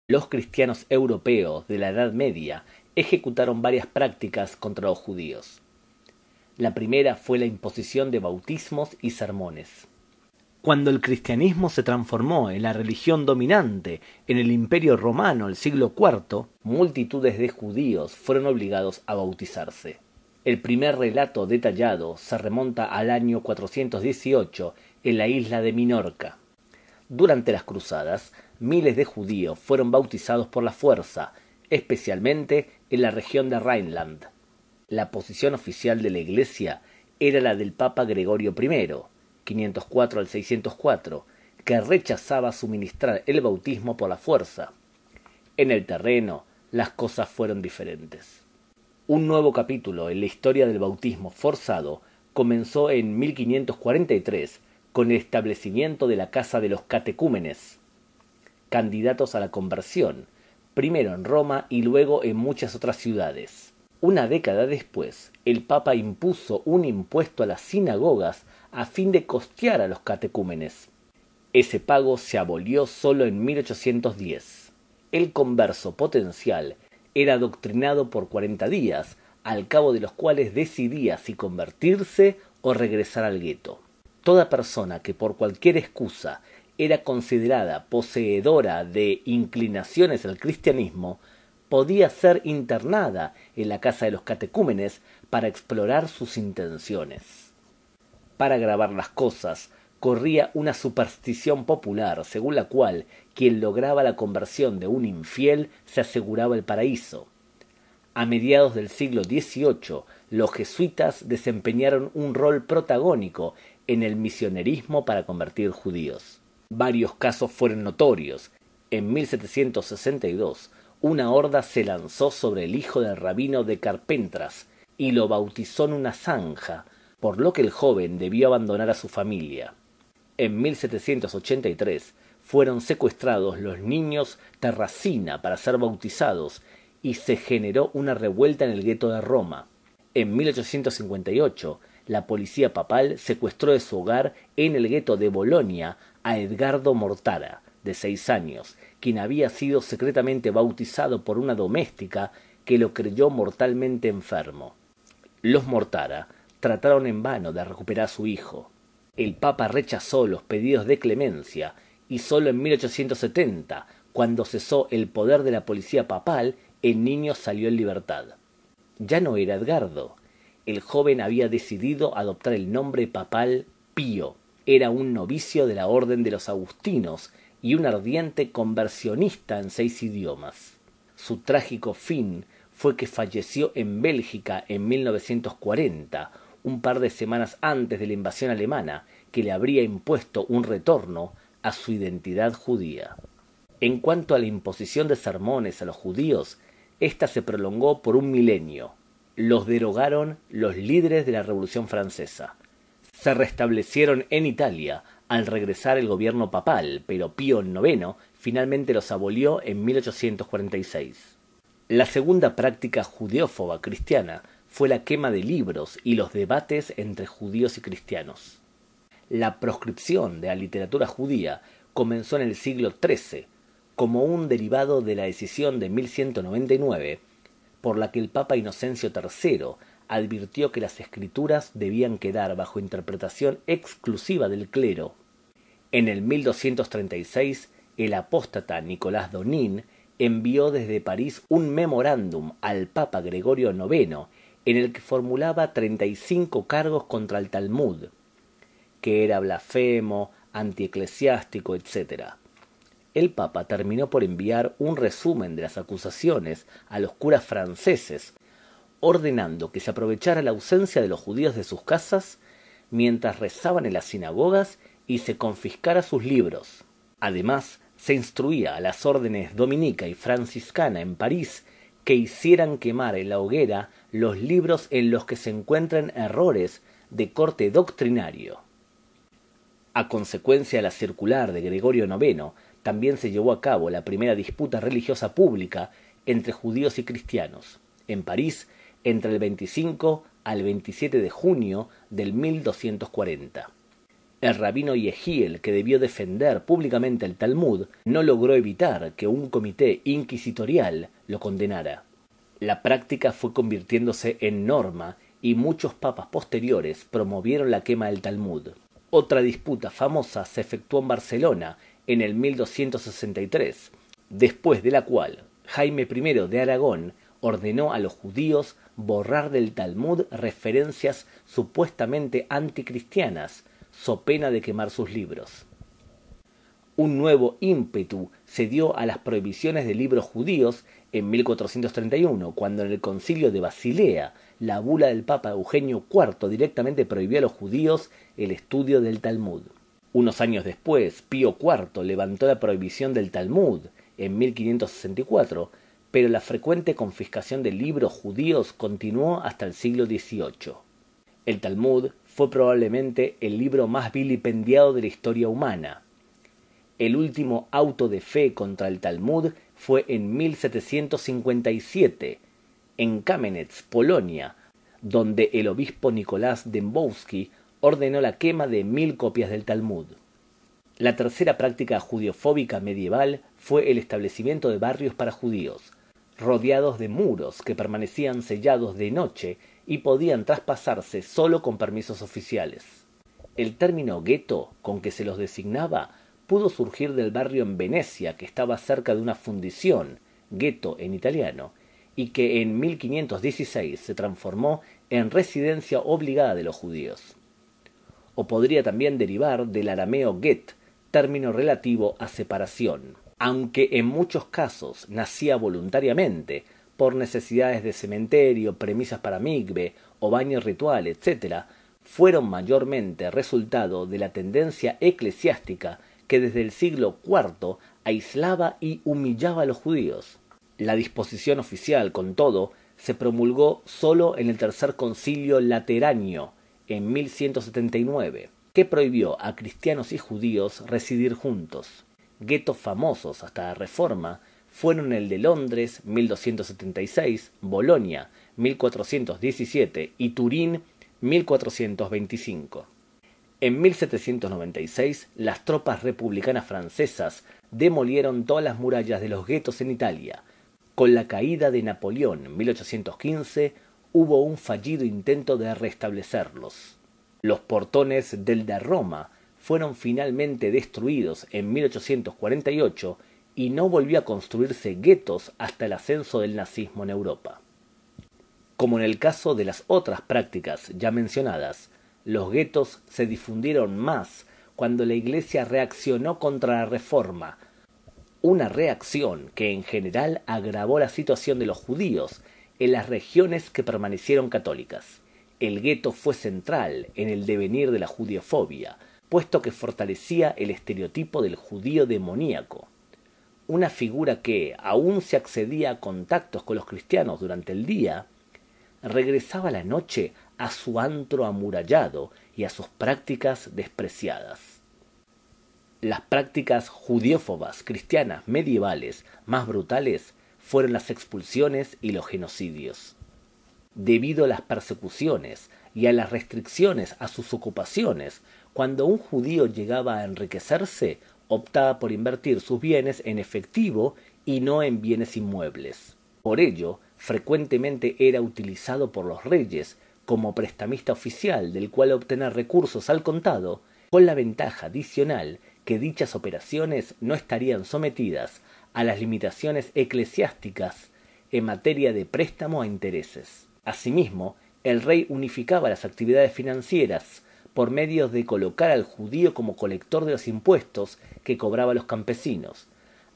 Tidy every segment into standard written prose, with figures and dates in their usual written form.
Los cristianos europeos de la Edad Media ejecutaron varias prácticas contra los judíos. La primera fue la imposición de bautismos y sermones. Cuando el cristianismo se transformó en la religión dominante en el Imperio Romano el siglo IV, multitudes de judíos fueron obligados a bautizarse. El primer relato detallado se remonta al año 418 en la isla de Minorca. Durante las cruzadas, miles de judíos fueron bautizados por la fuerza, especialmente en la región de Rhineland. La posición oficial de la Iglesia era la del Papa Gregorio I, 504 al 604, que rechazaba suministrar el bautismo por la fuerza. En el terreno, las cosas fueron diferentes. Un nuevo capítulo en la historia del bautismo forzado comenzó en 1543 con el establecimiento de la Casa de los Catecúmenes, candidatos a la conversión, primero en Roma y luego en muchas otras ciudades. Una década después, el Papa impuso un impuesto a las sinagogas a fin de costear a los catecúmenes. Ese pago se abolió solo en 1810. El converso potencial era adoctrinado por 40 días, al cabo de los cuales decidía si convertirse o regresar al gueto. Toda persona que por cualquier excusa era considerada poseedora de inclinaciones al cristianismo podía ser internada en la casa de los catecúmenes para explorar sus intenciones. Para agravar las cosas, corría una superstición popular según la cual quien lograba la conversión de un infiel se aseguraba el paraíso. A mediados del siglo XVIII, los jesuitas desempeñaron un rol protagónico en el misionerismo para convertir judíos. Varios casos fueron notorios. En 1762, una horda se lanzó sobre el hijo del rabino de Carpentras y lo bautizó en una zanja, por lo que el joven debió abandonar a su familia. En 1783 fueron secuestrados los niños Terracina para ser bautizados y se generó una revuelta en el gueto de Roma. En 1858, la policía papal secuestró de su hogar en el gueto de Bolonia a Edgardo Mortara, de 6 años, quien había sido secretamente bautizado por una doméstica que lo creyó mortalmente enfermo. Los Mortara trataron en vano de recuperar a su hijo. El Papa rechazó los pedidos de clemencia y solo en 1870, cuando cesó el poder de la policía papal, el niño salió en libertad. Ya no era Edgardo. El joven había decidido adoptar el nombre papal Pío. Era un novicio de la Orden de los Agustinos y un ardiente conversionista en 6 idiomas. Su trágico fin fue que falleció en Bélgica en 1940, un par de semanas antes de la invasión alemana, que le habría impuesto un retorno a su identidad judía. En cuanto a la imposición de sermones a los judíos, ésta se prolongó por un milenio. Los derogaron los líderes de la Revolución Francesa. Se restablecieron en Italia al regresar el gobierno papal, pero Pío IX finalmente los abolió en 1846. La segunda práctica judeófoba cristiana fue la quema de libros y los debates entre judíos y cristianos. La proscripción de la literatura judía comenzó en el siglo XIII, como un derivado de la decisión de 1199, por la que el Papa Inocencio III advirtió que las escrituras debían quedar bajo interpretación exclusiva del clero. En el 1236, el apóstata Nicolás Donin envió desde París un memorándum al Papa Gregorio IX en el que formulaba 35 cargos contra el Talmud, que era blasfemo, antieclesiástico, etc. El Papa terminó por enviar un resumen de las acusaciones a los curas franceses, ordenando que se aprovechara la ausencia de los judíos de sus casas mientras rezaban en las sinagogas y se confiscara sus libros. Además, se instruía a las órdenes dominica y franciscana en París que hicieran quemar en la hoguera los libros en los que se encuentran errores de corte doctrinario. A consecuencia de la circular de Gregorio IX, también se llevó a cabo la primera disputa religiosa pública entre judíos y cristianos, en París, entre el 25 al 27 de junio del 1240. El rabino Yehiel, que debió defender públicamente el Talmud, no logró evitar que un comité inquisitorial lo condenara. La práctica fue convirtiéndose en norma y muchos papas posteriores promovieron la quema del Talmud. Otra disputa famosa se efectuó en Barcelona en el 1263, después de la cual Jaime I de Aragón ordenó a los judíos borrar del Talmud referencias supuestamente anticristianas, so pena de quemar sus libros. Un nuevo ímpetu se dio a las prohibiciones de libros judíos en 1431, cuando en el Concilio de Basilea, la bula del Papa Eugenio IV directamente prohibió a los judíos el estudio del Talmud. Unos años después, Pío IV levantó la prohibición del Talmud en 1564, pero la frecuente confiscación de libros judíos continuó hasta el siglo XVIII. El Talmud fue probablemente el libro más vilipendiado de la historia humana. El último auto de fe contra el Talmud fue en 1757, en Kamenetz, Polonia, donde el obispo Nicolás Dembowski ordenó la quema de 1000 copias del Talmud. La tercera práctica judiofóbica medieval fue el establecimiento de barrios para judíos, rodeados de muros que permanecían sellados de noche y podían traspasarse solo con permisos oficiales. El término gueto con que se los designaba pudo surgir del barrio en Venecia, que estaba cerca de una fundición, ghetto en italiano, y que en 1516 se transformó en residencia obligada de los judíos. O podría también derivar del arameo get, término relativo a separación, aunque en muchos casos nacía voluntariamente, por necesidades de cementerio, premisas para migbe o baño ritual, etc., fueron mayormente resultado de la tendencia eclesiástica que desde el siglo IV aislaba y humillaba a los judíos. La disposición oficial, con todo, se promulgó solo en el Tercer Concilio Lateranio, en 1179, que prohibió a cristianos y judíos residir juntos. Guetos famosos hasta la Reforma fueron el de Londres, 1276, Bolonia, 1417 y Turín, 1425. En 1796, las tropas republicanas francesas demolieron todas las murallas de los guetos en Italia. Con la caída de Napoleón en 1815, hubo un fallido intento de restablecerlos. Los portones del de Roma fueron finalmente destruidos en 1848 y no volvió a construirse guetos hasta el ascenso del nazismo en Europa. Como en el caso de las otras prácticas ya mencionadas, los guetos se difundieron más cuando la Iglesia reaccionó contra la Reforma, una reacción que en general agravó la situación de los judíos en las regiones que permanecieron católicas. El gueto fue central en el devenir de la judiofobia, puesto que fortalecía el estereotipo del judío demoníaco, una figura que, aun si accedía a contactos con los cristianos durante el día, regresaba a la noche a su antro amurallado y a sus prácticas despreciadas. Las prácticas judiófobas cristianas medievales más brutales fueron las expulsiones y los genocidios. Debido a las persecuciones y a las restricciones a sus ocupaciones, cuando un judío llegaba a enriquecerse, optaba por invertir sus bienes en efectivo y no en bienes inmuebles. Por ello, frecuentemente era utilizado por los reyes como prestamista oficial del cual obtener recursos al contado, con la ventaja adicional que dichas operaciones no estarían sometidas a las limitaciones eclesiásticas en materia de préstamo a intereses. Asimismo, el rey unificaba las actividades financieras por medio de colocar al judío como colector de los impuestos que cobraba los campesinos.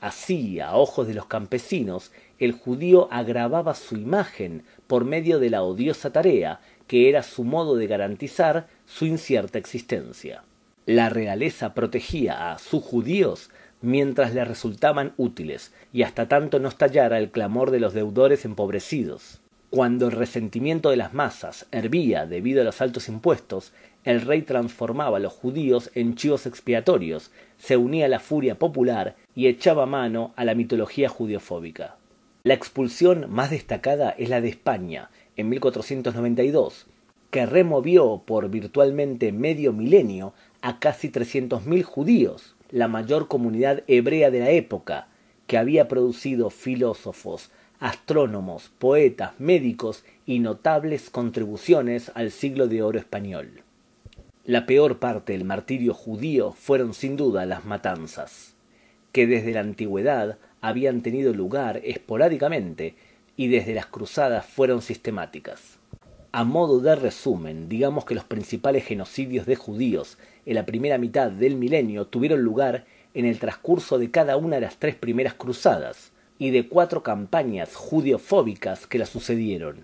Así, a ojos de los campesinos, el judío agravaba su imagen por medio de la odiosa tarea que era su modo de garantizar su incierta existencia. La realeza protegía a sus judíos mientras le resultaban útiles y hasta tanto no estallara el clamor de los deudores empobrecidos. Cuando el resentimiento de las masas hervía debido a los altos impuestos, el rey transformaba a los judíos en chivos expiatorios, se unía a la furia popular y echaba mano a la mitología judiofóbica. La expulsión más destacada es la de España, en 1492, que removió por virtualmente medio milenio a casi 300.000 judíos, la mayor comunidad hebrea de la época, que había producido filósofos, astrónomos, poetas, médicos y notables contribuciones al siglo de oro español. La peor parte del martirio judío fueron sin duda las matanzas, que desde la antigüedad habían tenido lugar esporádicamente y desde las cruzadas fueron sistemáticas. A modo de resumen, digamos que los principales genocidios de judíos en la primera mitad del milenio tuvieron lugar en el transcurso de cada una de las 3 primeras cruzadas y de 4 campañas judiofóbicas que las sucedieron.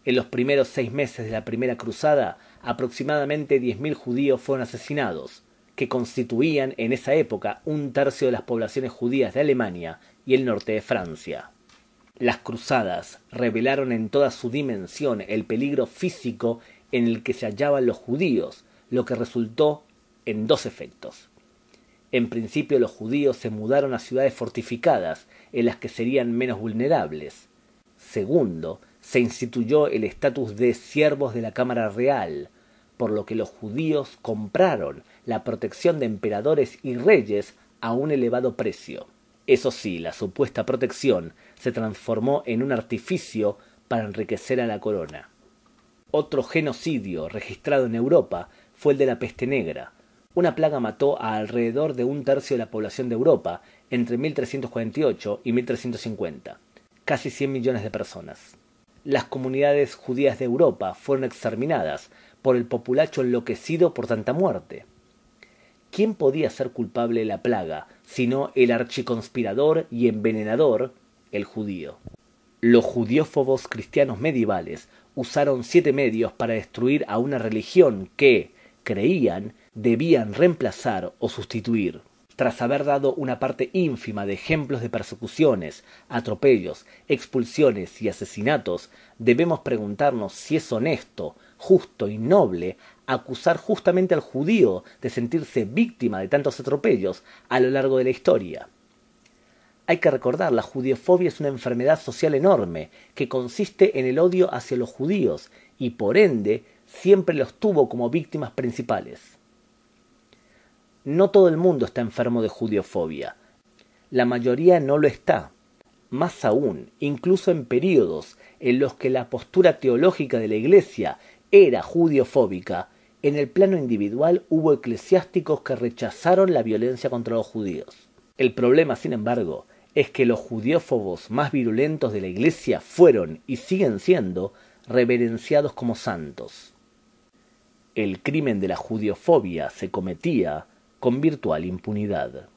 En los primeros 6 meses de la primera cruzada, aproximadamente 10.000 judíos fueron asesinados, que constituían en esa época 1/3 de las poblaciones judías de Alemania y el norte de Francia. Las cruzadas revelaron en toda su dimensión el peligro físico en el que se hallaban los judíos, lo que resultó en 2 efectos. En principio los judíos se mudaron a ciudades fortificadas en las que serían menos vulnerables. Segundo, se instituyó el estatus de siervos de la Cámara Real, por lo que los judíos compraron la protección de emperadores y reyes a un elevado precio. Eso sí, la supuesta protección se transformó en un artificio para enriquecer a la corona. Otro genocidio registrado en Europa fue el de la peste negra. Una plaga mató a alrededor de 1/3 de la población de Europa entre 1348 y 1350, casi 100 millones de personas. Las comunidades judías de Europa fueron exterminadas por el populacho enloquecido por tanta muerte. ¿Quién podía ser culpable de la plaga, sino el archiconspirador y envenenador, el judío? Los judiófobos cristianos medievales usaron 7 medios para destruir a una religión que, creían, debían reemplazar o sustituir. Tras haber dado una parte ínfima de ejemplos de persecuciones, atropellos, expulsiones y asesinatos, debemos preguntarnos si es honesto, justo y noble acusar justamente al judío de sentirse víctima de tantos atropellos a lo largo de la historia. Hay que recordar, la judiofobia es una enfermedad social enorme que consiste en el odio hacia los judíos y por ende siempre los tuvo como víctimas principales. No todo el mundo está enfermo de judiofobia. La mayoría no lo está. Más aún, incluso en períodos en los que la postura teológica de la Iglesia era judiofóbica, en el plano individual hubo eclesiásticos que rechazaron la violencia contra los judíos. El problema, sin embargo, es que los judiófobos más virulentos de la Iglesia fueron y siguen siendo reverenciados como santos. El crimen de la judiofobia se cometía con virtual impunidad.